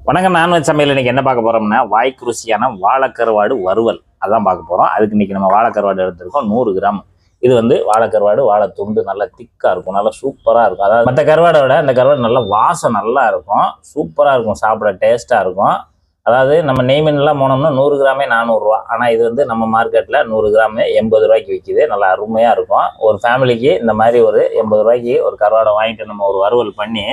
வணக்கம். நான்வெஜ் சமையல் இன்றைக்கி என்ன பார்க்க போகிறோம்னா வாய்க்கு ருசியான வாழைக்கருவாடு வறுவல் அதான் பார்க்க போகிறோம். அதுக்கு இன்றைக்கி நம்ம வாழைக்கருவாடு எடுத்துருக்கோம் 100 கிராம். இது வந்து வாழைக்கருவாடு வாழை துண்டு நல்லா திக்காக இருக்கும், நல்லா சூப்பராக இருக்கும். அதாவது மற்ற கருவாடை விட இந்த கருவாடு நல்லா வாசம் நல்லா இருக்கும், சூப்பராக இருக்கும், சாப்பிட டேஸ்ட்டாக இருக்கும். அதாவது நம்ம நெய் மீன்லாம் போனோம்னா 100 கிராமே 400 ரூபா. ஆனால் இது வந்து நம்ம மார்க்கெட்டில் 100 கிராமே 80 ரூபாய்க்கு விற்கிது. நல்லா அருமையாக இருக்கும். ஒரு ஃபேமிலிக்கு இந்த மாதிரி ஒரு 80 ரூபாய்க்கு ஒரு கருவாடை வாங்கிட்டு நம்ம ஒரு வறுவல் பண்ணி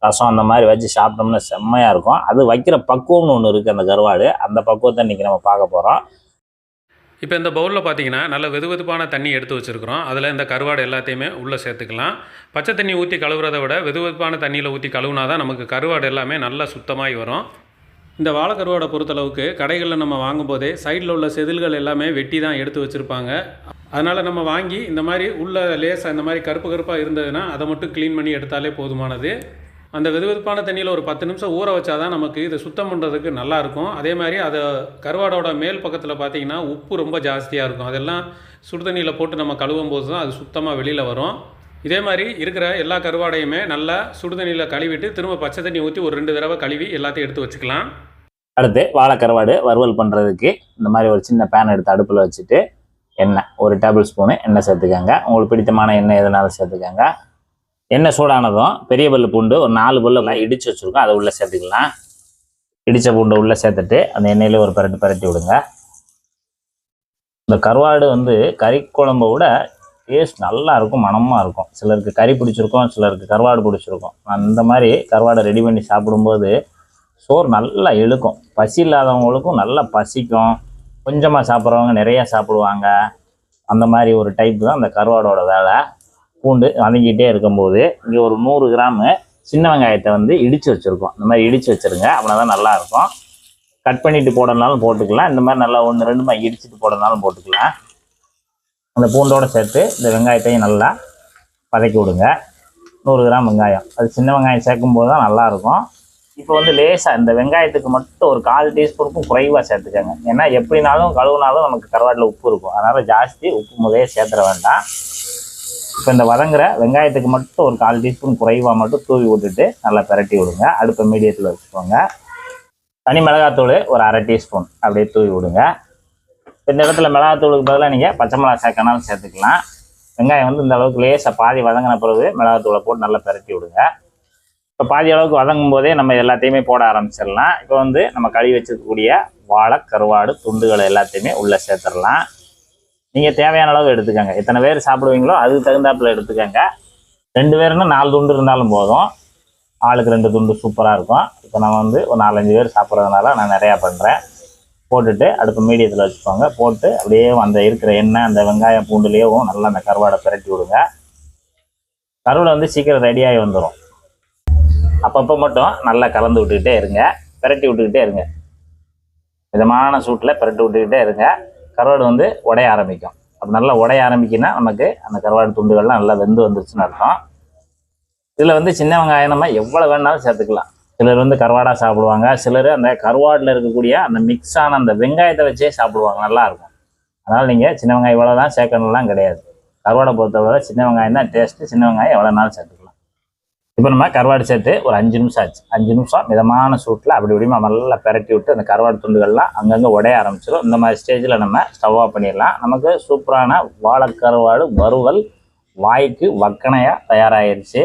ரசம் அந்த மாதிரி வச்சு சாப்பிட்டோம்னா செம்மையாக இருக்கும். அது வைக்கிற பக்குவம்னு ஒன்று இருக்குது அந்த கருவாடு, அந்த பக்குவத்தை இன்றைக்கி நம்ம பார்க்க போகிறோம். இப்போ இந்த பவுலில் பார்த்தீங்கன்னா நல்ல வெதுவெதுப்பான தண்ணி எடுத்து வச்சுருக்கிறோம். அதில் இந்த கருவாடு எல்லாத்தையுமே உள்ளே சேர்த்துக்கலாம். பச்சை தண்ணி ஊற்றி கழுவுறதை விட வெதுவெதுப்பான தண்ணியில் ஊற்றி கழுவுனா தான் நமக்கு கருவாடு எல்லாமே நல்லா சுத்தமாகி வரும். இந்த வாழைக்கருவாடை பொறுத்தளவுக்கு கடைகளில் நம்ம வாங்கும்போதே சைடில் உள்ள செதில்கள் எல்லாமே வெட்டி தான் எடுத்து வச்சுருப்பாங்க. அதனால் நம்ம வாங்கி இந்த மாதிரி உள்ள லேசாக இந்த மாதிரி கருப்பு கருப்பாக இருந்ததுன்னா அதை மட்டும் க்ளீன் பண்ணி எடுத்தாலே போதுமானது. அந்த வெதுவெதுப்பான தண்ணியில் ஒரு 10 நிமிஷம் ஊற வச்சா தான் நமக்கு இது சுத்தம் பண்ணுறதுக்கு நல்லாயிருக்கும். அதே மாதிரி அதை கருவாடோட மேல் பக்கத்தில் பார்த்திங்கன்னா உப்பு ரொம்ப ஜாஸ்தியாக இருக்கும். அதெல்லாம் சுடு தண்ணியில் போட்டு நம்ம கழுவும் போது தான் அது சுத்தமாக வெளியில் வரும். இதே மாதிரி இருக்கிற எல்லா கருவாடையுமே நல்லா சுடு தண்ணியில் கழுவிட்டு திரும்ப பச்சை தண்ணி ஊற்றி ஒரு 2 தடவை கழுவி எல்லாத்தையும் எடுத்து வச்சுக்கலாம். அடுத்து வாழைக்கருவாடு வறுவல் பண்ணுறதுக்கு இந்த மாதிரி ஒரு சின்ன பேன் எடுத்து அடுப்பில் வச்சுட்டு எண்ணெய் 1 டேபிள் ஸ்பூனு எண்ணெய் சேர்த்துக்கோங்க. உங்களுக்கு பிடித்தமான எண்ணெய் எதுனாலும் சேர்த்துக்கோங்க. எண்ணெய் சூடானதும் பெரிய பல்லு பூண்டு ஒரு 4 பல்லு இடித்து வச்சுருக்கோம், அதை உள்ளே சேர்த்துக்கலாம். இடித்த பூண்டை உள்ளே சேர்த்துட்டு அந்த எண்ணெயிலே ஒரு பரட்டி விடுங்க. இந்த கருவாடு வந்து கறி குழம்பை விட டேஸ்ட் நல்லா இருக்கும், மணமாக இருக்கும். சிலருக்கு கறி பிடிச்சிருக்கும், சிலருக்கு கருவாடு பிடிச்சிருக்கும். அந்த மாதிரி கருவாடை ரெடி பண்ணி சாப்பிடும்போது சோறு நல்லா இழுக்கும். பசி இல்லாதவங்களுக்கும் நல்லா பசிக்கும். கொஞ்சமாக சாப்பிட்றவங்க நிறையா சாப்பிடுவாங்க. அந்த மாதிரி ஒரு டைப் தான் அந்த கருவாடோட வேலை. பூண்டு வதங்கிட்டே இருக்கும்போது இங்கே ஒரு 100 கிராமு சின்ன வெங்காயத்தை வந்து இடித்து வச்சுருக்கோம். இந்த மாதிரி இடித்து வச்சுருங்க, அப்படின்னா தான் நல்லாயிருக்கும். கட் பண்ணிவிட்டு போடனாலும் போட்டுக்கலாம், இந்த மாதிரி நல்லா 1-2 இடிச்சிட்டு போடனாலும் போட்டுக்கலாம். அந்த பூண்டோடு சேர்த்து இந்த வெங்காயத்தையும் நல்லா வதக்கி விடுங்க. 100 கிராம் வெங்காயம், அது சின்ன வெங்காயம் சேர்க்கும்போது தான் நல்லாயிருக்கும். இப்போ வந்து லேசாக இந்த வெங்காயத்துக்கு மட்டும் ஒரு 1/4 டீஸ்பூனுக்கும் குறைவாக சேர்த்துக்கோங்க. ஏன்னா எப்படினாலும் கழுவுனாலும் நமக்கு கருவாட்டில் உப்பு இருக்கும், அதனால் ஜாஸ்தி உப்பு முதலே சேர்த்துட வேண்டாம். இப்போ இந்த வதங்குற வெங்காயத்துக்கு மட்டும் ஒரு 1/4 டீஸ்பூன் குறைவாக மட்டும் தூவி விட்டுட்டு நல்லா பரட்டி விடுங்க. அடுப்பை மீடியத்தில் வச்சுக்கோங்க. தனி மிளகாத்தூள் ஒரு 1/2 டீஸ்பூன் அப்படியே தூவி விடுங்க. இந்த இடத்துல மிளகாத்தூளுக்கு பதிலாக நீங்கள் பச்சை மிளகா சேர்க்கனாலும் சேர்த்துக்கலாம். வெங்காயம் வந்து இந்த அளவுக்கு லேசாக பாதி வதங்கின பிறகு மிளகாத்தூளை போட்டு நல்லா பரட்டி விடுங்க. இப்போ பாதி அளவுக்கு வதங்கும் போதே நம்ம எல்லாத்தையுமே போட ஆரம்பிச்சிடலாம். இப்போ வந்து நம்ம கழுவி வச்சுருக்கக்கூடிய வாழை கருவாடு துண்டுகளை எல்லாத்தையுமே உள்ளே சேர்த்துடலாம். நீங்கள் தேவையான அளவு எடுத்துக்கோங்க. எத்தனை பேர் சாப்பிடுவீங்களோ அதுக்கு தகுந்தாப்பில் எடுத்துக்கோங்க. 2 பேருன்னா 4 துண்டு இருந்தாலும் போதும், ஆளுக்கு 2 துண்டு சூப்பராக இருக்கும். இப்போ நம்ம வந்து ஒரு 4-5 பேர் சாப்பிட்றதுனால நான் நிறையா பண்ணுறேன். போட்டுட்டு அடுப்பு மீடியத்தில் வச்சுக்கோங்க. போட்டு அப்படியே அந்த இருக்கிற எண்ணெய் அந்த வெங்காயம் பூண்டுலேயும் நல்லா அந்த கருவாடை பரட்டி விடுங்க. கருவாடை வந்து சீக்கிரம் ரெடியாகி வந்துடும். அப்பப்போ மட்டும் நல்லா கலந்து விட்டுக்கிட்டே இருங்க, பரட்டி விட்டுக்கிட்டே இருங்க. மிதமான சூட்டில் பரட்டி விட்டுக்கிட்டே இருங்க. கருவாடு வந்து உடைய ஆரம்பிக்கும். அப்போ நல்லா உடைய ஆரம்பிக்குன்னா நமக்கு அந்த கருவாடு துண்டுகள்லாம் நல்லா வெந்து வந்துருச்சுன்னு அர்த்தம். இதில் வந்து சின்ன வெங்காயம் நம்ம எவ்வளோ வேணாலும் சேர்த்துக்கலாம். சிலர் வந்து கருவாடாக சாப்பிடுவாங்க, சிலர் அந்த கருவாடில் இருக்கக்கூடிய அந்த மிக்ஸான அந்த வெங்காயத்தை வச்சே சாப்பிடுவாங்க, நல்லாயிருக்கும். அதனால் நீங்கள் சின்ன வெங்காயம் இவ்வளோ தான் சேர்க்கணும்லாம் கிடையாது. கருவாடை பொறுத்தவரை சின்ன வெங்காயம் தான் டேஸ்ட்டு. சின்ன வெங்காயம் எவ்வளோ நாளும் சேர்த்துக்கலாம். இப்போ நம்ம கருவாடு சேர்த்து ஒரு 5 நிமிஷம் ஆச்சு. 5 நிமிஷம் மிதமான சூட்டில் அப்படி இப்படிமா நல்லா பரட்டி விட்டு அந்த கருவாடு துண்டுகள்லாம் அங்கங்கே உடைய ஆரம்பிச்சிடும். இந்த மாதிரி ஸ்டேஜில் நம்ம ஸ்டவ் ஆஃப் பண்ணிடலாம். நமக்கு சூப்பரான வாழைக்கருவாடு வறுவல் வாய்க்கு வக்கனையாக தயாராகிருச்சு.